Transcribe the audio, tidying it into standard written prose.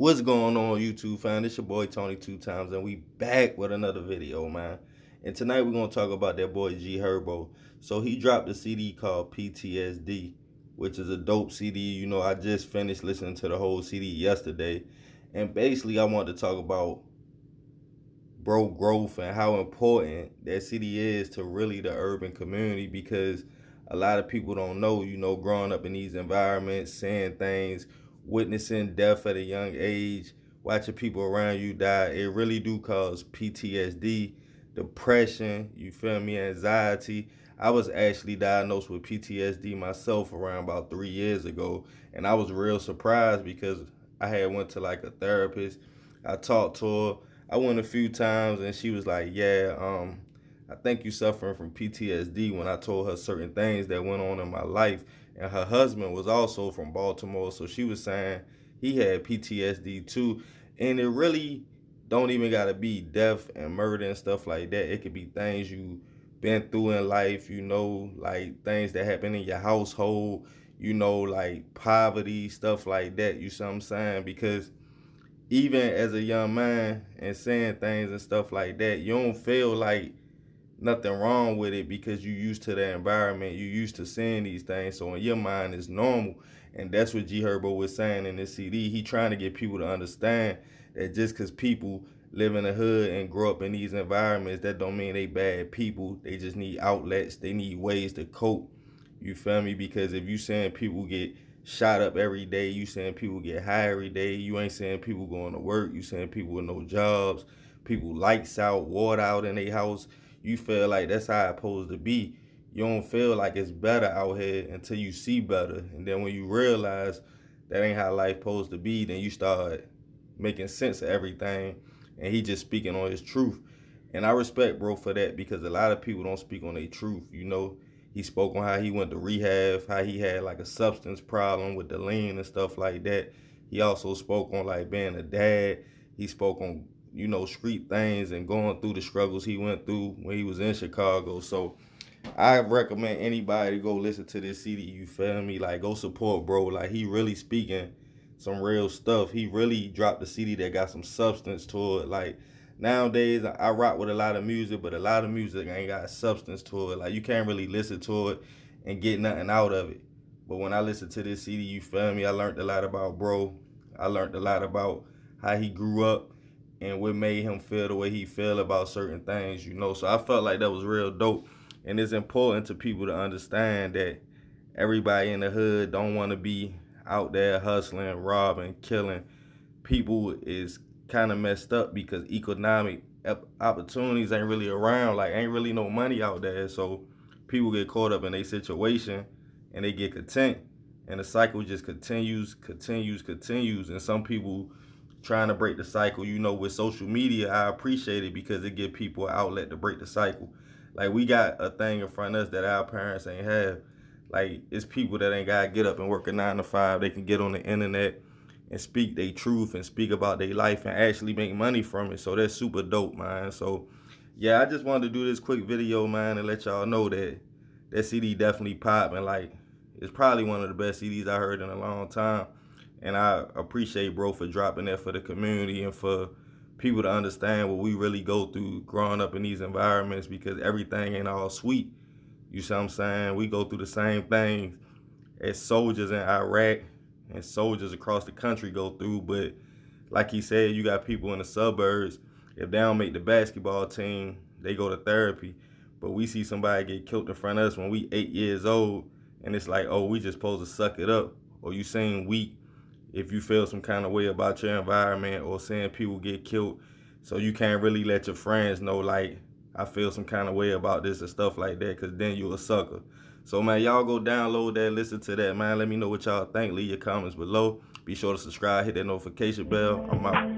What's going on, YouTube fam? It's your boy Tony2times, and we back with another video, man. And tonight we're gonna talk about that boy G Herbo. So he dropped a CD called PTSD, which is a dope CD. You know, I just finished listening to the whole CD yesterday, and basically I wanted to talk about bro growth and how important that CD is to really the urban community, because a lot of people don't know, you know, growing up in these environments, seeing things, witnessing death at a young age, watching people around you die, it really do cause PTSD, depression, you feel me, anxiety. I was actually diagnosed with PTSD myself around about 3 years ago, and I was real surprised because I had went to like a therapist. I talked to her. I went a few times and she was like, yeah, I think you suffering from PTSD, when I told her certain things that went on in my life. And her husband was also from Baltimore, so she was saying he had PTSD too. And it really don't even gotta be death and murder and stuff like that. It could be things you been through in life, you know, like things that happen in your household, you know, like poverty, stuff like that. You see what I'm saying? Because even as a young man and saying things and stuff like that, you don't feel like nothing wrong with it because you used to the environment, you used to seeing these things, so in your mind it's normal. And that's what G Herbo was saying in this CD. He trying to get people to understand that just because people live in the hood and grow up in these environments, that don't mean they bad people. They just need outlets, they need ways to cope. You feel me? Because if you seeing people get shot up every day, you seeing people get high every day, you ain't seeing people going to work, you seeing people with no jobs, people lights out, water out in their house, you feel like that's how it's supposed to be. You don't feel like it's better out here until you see better. And then when you realize that ain't how life supposed to be, then you start making sense of everything. And he just speaking on his truth. And I respect bro for that, because a lot of people don't speak on their truth, you know. He spoke on how he went to rehab, how he had like a substance problem with the lean and stuff like that. He also spoke on like being a dad. He spoke on, you know, street things and going through the struggles he went through when he was in Chicago. So I recommend anybody to go listen to this CD, you feel me? Like, go support bro. Like, he really speaking some real stuff. He really dropped a CD that got some substance to it. Like, nowadays I rock with a lot of music, but a lot of music ain't got substance to it. Like, you can't really listen to it and get nothing out of it. But when I listened to this CD, you feel me, I learned a lot about bro. I learned a lot about how he grew up and what made him feel the way he feel about certain things, you know. So I felt like that was real dope. And it's important to people to understand that everybody in the hood don't want to be out there hustling, robbing, killing. People is kind of messed up because economic opportunities ain't really around. Like, ain't really no money out there. So people get caught up in a situation and they get content. And the cycle just continues. And some people trying to break the cycle. You know, with social media, I appreciate it because it give people an outlet to break the cycle. Like, we got a thing in front of us that our parents ain't have. Like, it's people that ain't gotta get up and work a 9 to 5. They can get on the internet and speak their truth and speak about their life and actually make money from it. So that's super dope, man. So yeah, I just wanted to do this quick video, man, and let y'all know that that CD definitely popping. Like, it's probably one of the best CDs I heard in a long time. And I appreciate bro for dropping that for the community and for people to understand what we really go through growing up in these environments, because everything ain't all sweet. You see what I'm saying? We go through the same things as soldiers in Iraq and soldiers across the country go through. But like he said, you got people in the suburbs, if they don't make the basketball team, they go to therapy. But we see somebody get killed in front of us when we 8 years old, and it's like, oh, we just supposed to suck it up. Or you seem weak if you feel some kind of way about your environment, or seeing people get killed. So you can't really let your friends know, like, I feel some kind of way about this and stuff like that, because then you a sucker. So, man, y'all go download that, listen to that, man. Let me know what y'all think. Leave your comments below. Be sure to subscribe, hit that notification bell. I'm out.